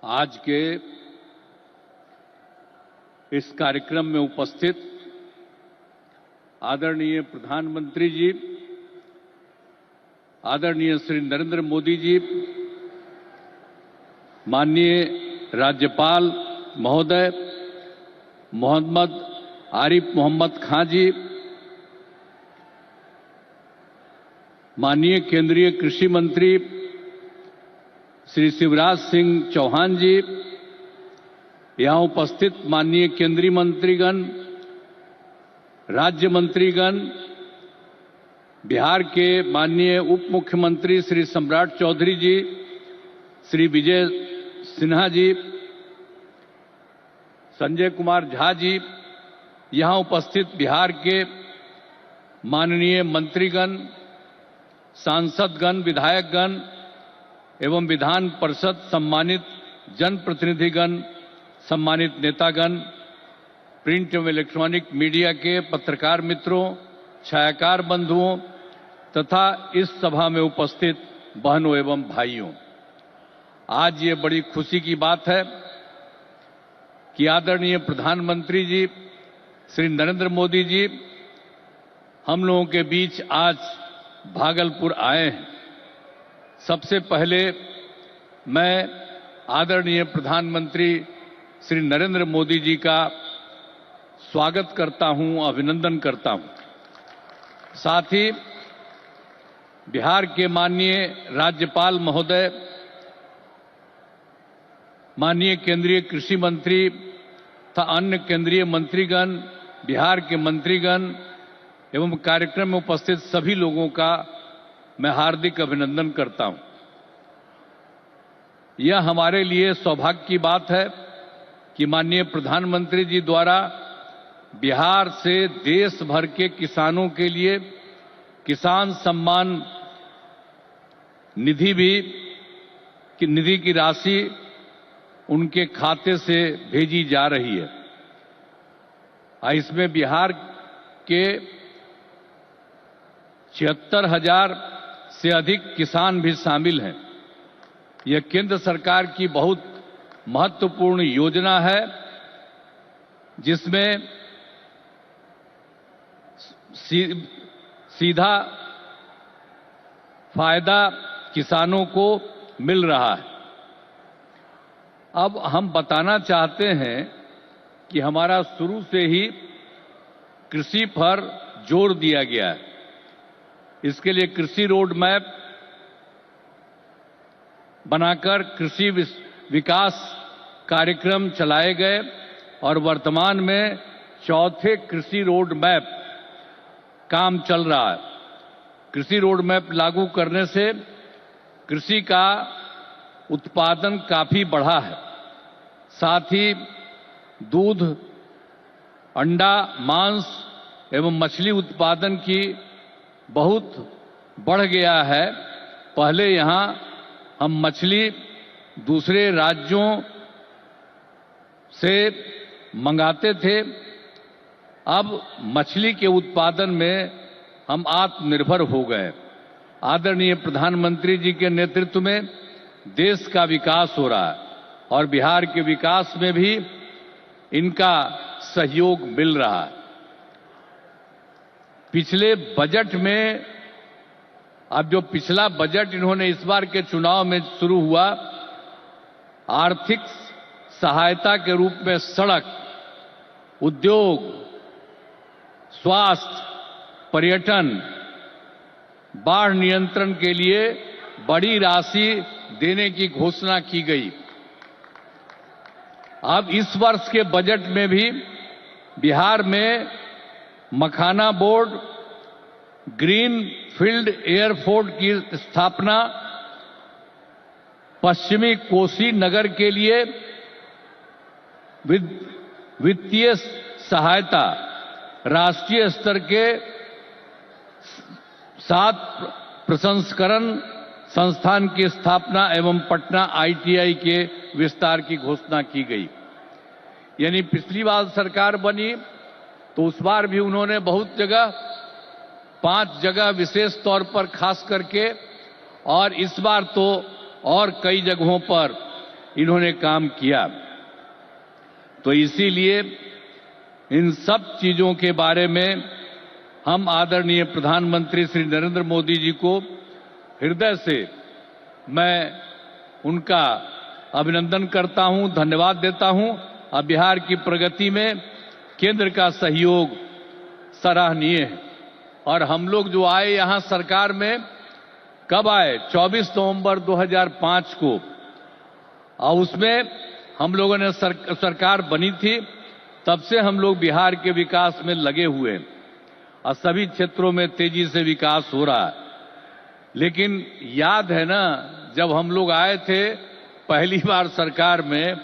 आज के इस कार्यक्रम में उपस्थित आदरणीय प्रधानमंत्री जी, आदरणीय श्री नरेंद्र मोदी जी, माननीय राज्यपाल महोदय मोहम्मद आरिफ मोहम्मद खां जी, माननीय केंद्रीय कृषि मंत्री श्री शिवराज सिंह चौहान जी, यहां उपस्थित माननीय केंद्रीय मंत्रीगण, राज्य मंत्रीगण, बिहार के माननीय उप मुख्यमंत्री श्री सम्राट चौधरी जी, श्री विजय सिन्हा जी, संजय कुमार झा जी, यहां उपस्थित बिहार के माननीय मंत्रीगण, सांसदगण, विधायकगण एवं विधान परिषद सम्मानित जनप्रतिनिधिगण, सम्मानित नेतागण, प्रिंट एवं इलेक्ट्रॉनिक मीडिया के पत्रकार मित्रों, छायाकार बंधुओं तथा इस सभा में उपस्थित बहनों एवं भाइयों, आज ये बड़ी खुशी की बात है कि आदरणीय प्रधानमंत्री जी श्री नरेंद्र मोदी जी हम लोगों के बीच आज भागलपुर आए हैं। सबसे पहले मैं आदरणीय प्रधानमंत्री श्री नरेंद्र मोदी जी का स्वागत करता हूं, अभिनंदन करता हूं। साथ ही बिहार के माननीय राज्यपाल महोदय, माननीय केंद्रीय कृषि मंत्री तथा अन्य केंद्रीय मंत्रीगण, बिहार के मंत्रीगण एवं कार्यक्रम में उपस्थित सभी लोगों का मैं हार्दिक अभिनंदन करता हूं। यह हमारे लिए सौभाग्य की बात है कि माननीय प्रधानमंत्री जी द्वारा बिहार से देश भर के किसानों के लिए किसान सम्मान निधि की राशि उनके खाते से भेजी जा रही है। इसमें बिहार के 76,000 से अधिक किसान भी शामिल हैं। यह केंद्र सरकार की बहुत महत्वपूर्ण योजना है, जिसमें सीधा फायदा किसानों को मिल रहा है। अब हम बताना चाहते हैं कि हमारा शुरू से ही कृषि पर जोर दिया गया है। इसके लिए कृषि रोड मैप बनाकर कृषि विकास कार्यक्रम चलाए गए और वर्तमान में चौथे कृषि रोड मैप काम चल रहा है। कृषि रोड मैप लागू करने से कृषि का उत्पादन काफी बढ़ा है। साथ ही दूध, अंडा, मांस एवं मछली उत्पादन की बहुत बढ़ गया है। पहले यहां हम मछली दूसरे राज्यों से मंगाते थे, अब मछली के उत्पादन में हम आत्मनिर्भर हो गए। आदरणीय प्रधानमंत्री जी के नेतृत्व में देश का विकास हो रहा है और बिहार के विकास में भी इनका सहयोग मिल रहा है। पिछले बजट में, अब जो पिछला बजट इन्होंने इस बार के चुनाव में शुरू हुआ, आर्थिक सहायता के रूप में सड़क, उद्योग, स्वास्थ्य, पर्यटन, बाढ़ नियंत्रण के लिए बड़ी राशि देने की घोषणा की गई। अब इस वर्ष के बजट में भी बिहार में मखाना बोर्ड, ग्रीन फील्ड एयरपोर्ट की स्थापना, पश्चिमी कोसी नगर के लिए वित्तीय सहायता, राष्ट्रीय स्तर के 7 प्रसंस्करण संस्थान की स्थापना एवं पटना ITI के विस्तार की घोषणा की गई। यानी पिछली बार सरकार बनी तो उस बार भी उन्होंने बहुत जगह, 5 जगह विशेष तौर पर खास करके, और इस बार तो और कई जगहों पर इन्होंने काम किया। तो इसीलिए इन सब चीजों के बारे में हम आदरणीय प्रधानमंत्री श्री नरेंद्र मोदी जी को हृदय से मैं उनका अभिनंदन करता हूं, धन्यवाद देता हूं। और बिहार की प्रगति में केंद्र का सहयोग सराहनीय है। और हम लोग जो आए यहां सरकार में, कब आए? 24 नवंबर 2005 को, और उसमें हम लोगों ने सरकार बनी थी। तब से हम लोग बिहार के विकास में लगे हुए हैं और सभी क्षेत्रों में तेजी से विकास हो रहा है। लेकिन याद है ना, जब हम लोग आए थे पहली बार सरकार में,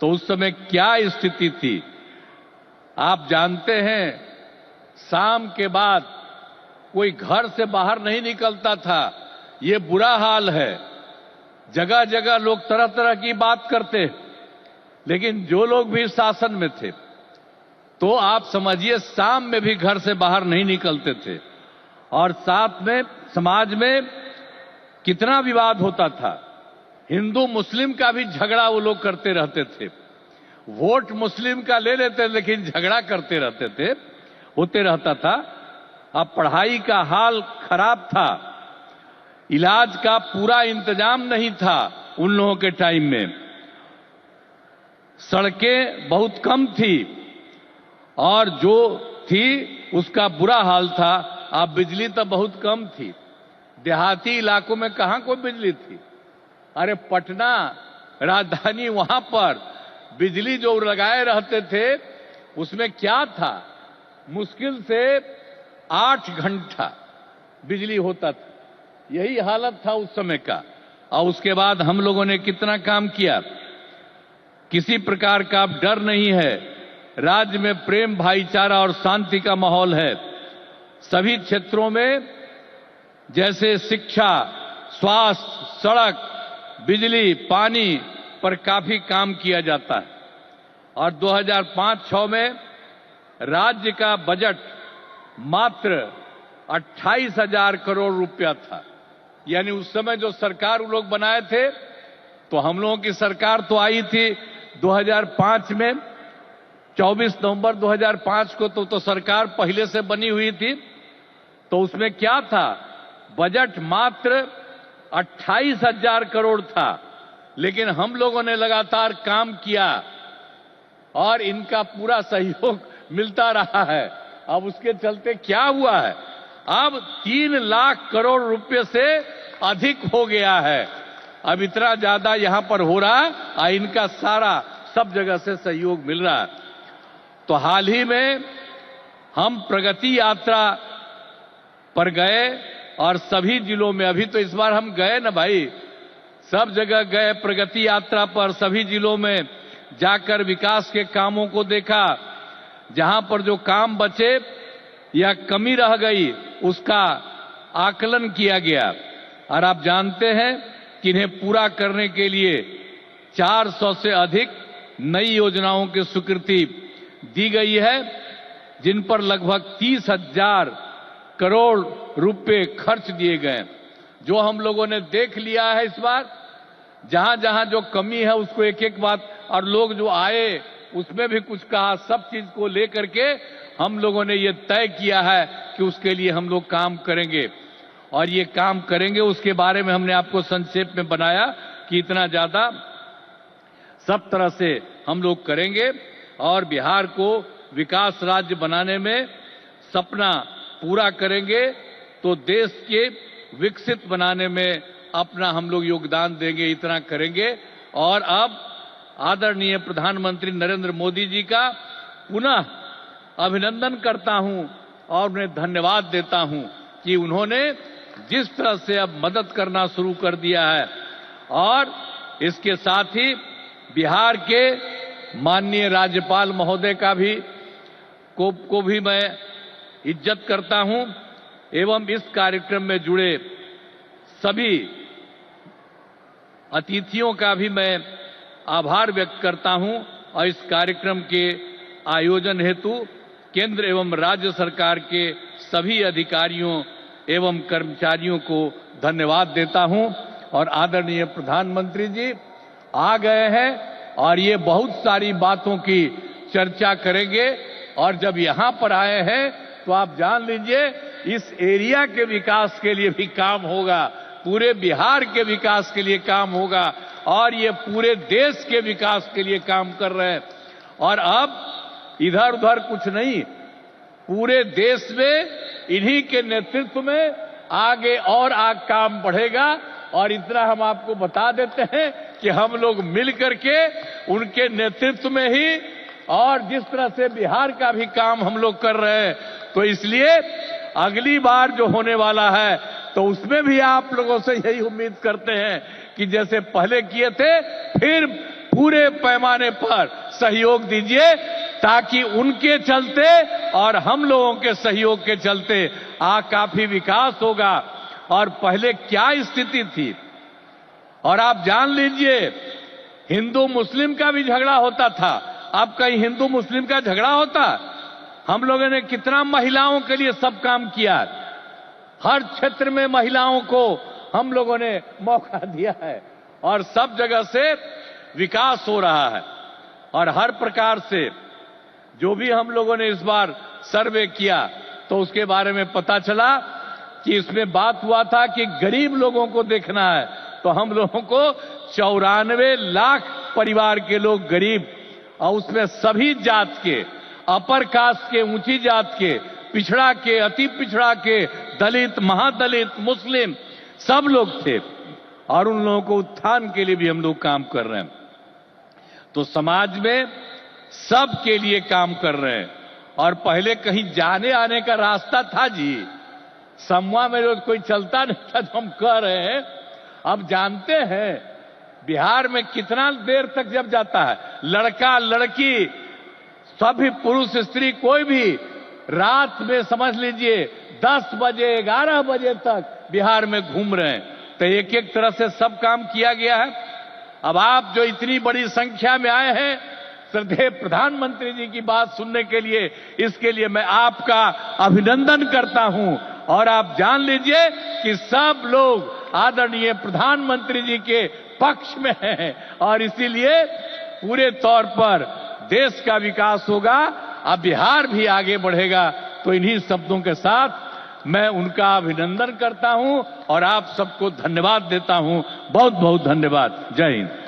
तो उस समय क्या स्थिति थी आप जानते हैं। शाम के बाद कोई घर से बाहर नहीं निकलता था, ये बुरा हाल है। जगह जगह लोग तरह तरह की बात करते, लेकिन जो लोग भी शासन में थे, तो आप समझिए शाम में भी घर से बाहर नहीं निकलते थे। और साथ में समाज में कितना विवाद होता था। हिंदू मुस्लिम का भी झगड़ा वो लोग करते रहते थे। वोट मुस्लिम का ले लेते, लेकिन झगड़ा करते रहते थे, होते रहता था। अब पढ़ाई का हाल खराब था, इलाज का पूरा इंतजाम नहीं था उन लोगों के टाइम में। सड़कें बहुत कम थी और जो थी उसका बुरा हाल था। अब बिजली तो बहुत कम थी, देहाती इलाकों में कहां कोई बिजली थी। अरे पटना राजधानी, वहां पर बिजली जो लगाए रहते थे उसमें क्या था, मुश्किल से 8 घंटा बिजली होता था। यही हालत था उस समय का। और उसके बाद हम लोगों ने कितना काम किया, किसी प्रकार का डर नहीं है। राज्य में प्रेम, भाईचारा और शांति का माहौल है। सभी क्षेत्रों में जैसे शिक्षा, स्वास्थ्य, सड़क, बिजली, पानी पर काफी काम किया जाता है। और 2005-06 में राज्य का बजट मात्र 28,000 करोड़ रुपया था। यानी उस समय जो सरकार वो लोग बनाए थे, तो हम लोगों की सरकार तो आई थी 2005 में, 24 नवंबर 2005 को तो सरकार पहले से बनी हुई थी। तो उसमें क्या था, बजट मात्र 28,000 करोड़ था। लेकिन हम लोगों ने लगातार काम किया और इनका पूरा सहयोग मिलता रहा है। अब उसके चलते क्या हुआ है, अब 3 लाख करोड़ रुपए से अधिक हो गया है। अब इतना ज्यादा यहां पर हो रहा है और इनका सारा सब जगह से सहयोग मिल रहा है। तो हाल ही में हम प्रगति यात्रा पर गए और सभी जिलों में, अभी तो इस बार हम गए ना भाई, सब जगह गए प्रगति यात्रा पर, सभी जिलों में जाकर विकास के कामों को देखा। जहां पर जो काम बचे या कमी रह गई उसका आकलन किया गया। और आप जानते हैं कि इन्हें पूरा करने के लिए 400 से अधिक नई योजनाओं की स्वीकृति दी गई है, जिन पर लगभग 30,000 करोड़ रुपए खर्च दिए गए। जो हम लोगों ने देख लिया है इस बार, जहां जहां जो कमी है उसको एक एक बात, और लोग जो आए उसमें भी कुछ कहा, सब चीज को लेकर के हम लोगों ने ये तय किया है कि उसके लिए हम लोग काम करेंगे। और ये काम करेंगे उसके बारे में हमने आपको संक्षेप में बनाया कि इतना ज्यादा सब तरह से हम लोग करेंगे और बिहार को विकास राज्य बनाने में सपना पूरा करेंगे। तो देश के विकसित बनाने में अपना हम लोग योगदान देंगे, इतना करेंगे। और अब आदरणीय प्रधानमंत्री नरेंद्र मोदी जी का पुनः अभिनंदन करता हूं और उन्हें धन्यवाद देता हूं कि उन्होंने जिस तरह से अब मदद करना शुरू कर दिया है। और इसके साथ ही बिहार के माननीय राज्यपाल महोदय का भी को भी मैं इज्जत करता हूं एवं इस कार्यक्रम में जुड़े सभी अतिथियों का भी मैं आभार व्यक्त करता हूं। और इस कार्यक्रम के आयोजन हेतु केंद्र एवं राज्य सरकार के सभी अधिकारियों एवं कर्मचारियों को धन्यवाद देता हूं। और आदरणीय प्रधानमंत्री जी, आ गए हैं और ये बहुत सारी बातों की चर्चा करेंगे। और जब यहां पर आए हैं तो आप जान लीजिए इस एरिया के विकास के लिए भी काम होगा, पूरे बिहार के विकास के लिए काम होगा और ये पूरे देश के विकास के लिए काम कर रहे हैं। और अब इधर उधर कुछ नहीं, पूरे देश में इन्हीं के नेतृत्व में आगे और काम बढ़ेगा। और इतना हम आपको बता देते हैं कि हम लोग मिल करके उनके नेतृत्व में ही और जिस तरह से बिहार का भी काम हम लोग कर रहे हैं, तो इसलिए अगली बार जो होने वाला है तो उसमें भी आप लोगों से यही उम्मीद करते हैं कि जैसे पहले किए थे फिर पूरे पैमाने पर सहयोग दीजिए, ताकि उनके चलते और हम लोगों के सहयोग के चलते काफी विकास होगा। और पहले क्या स्थिति थी, और आप जान लीजिए हिंदू मुस्लिम का भी झगड़ा होता था, अब कहीं हिंदू मुस्लिम का झगड़ा होता? हम लोगों ने कितना महिलाओं के लिए सब काम किया, हर क्षेत्र में महिलाओं को हम लोगों ने मौका दिया है और सब जगह से विकास हो रहा है। और हर प्रकार से जो भी हम लोगों ने इस बार सर्वे किया तो उसके बारे में पता चला कि इसमें बात हुआ था कि गरीब लोगों को देखना है, तो हम लोगों को 94 लाख परिवार के लोग गरीब, और उसमें सभी जात के, अपर कास्ट के, ऊंची जात के, पिछड़ा के, अति पिछड़ा के, दलित, महादलित, मुस्लिम, सब लोग थे। और उन लोगों को उत्थान के लिए भी हम लोग काम कर रहे हैं। तो समाज में सब के लिए काम कर रहे हैं। और पहले कहीं जाने आने का रास्ता था जी, समूह में रोज कोई चलता नहीं था, तो हम कह रहे हैं अब जानते हैं बिहार में कितना देर तक जब जाता है, लड़का लड़की सभी पुरुष स्त्री कोई भी रात में समझ लीजिए 10 बजे 11 बजे तक बिहार में घूम रहे हैं। तो एक एक तरह से सब काम किया गया है। अब आप जो इतनी बड़ी संख्या में आए हैं श्रद्धेय प्रधानमंत्री जी की बात सुनने के लिए, इसके लिए मैं आपका अभिनंदन करता हूं। और आप जान लीजिए कि सब लोग आदरणीय प्रधानमंत्री जी के पक्ष में हैं और इसीलिए पूरे तौर पर देश का विकास होगा, अब बिहार भी आगे बढ़ेगा। तो इन्हीं शब्दों के साथ मैं उनका अभिनंदन करता हूं और आप सबको धन्यवाद देता हूं। बहुत बहुत धन्यवाद। जय हिंद।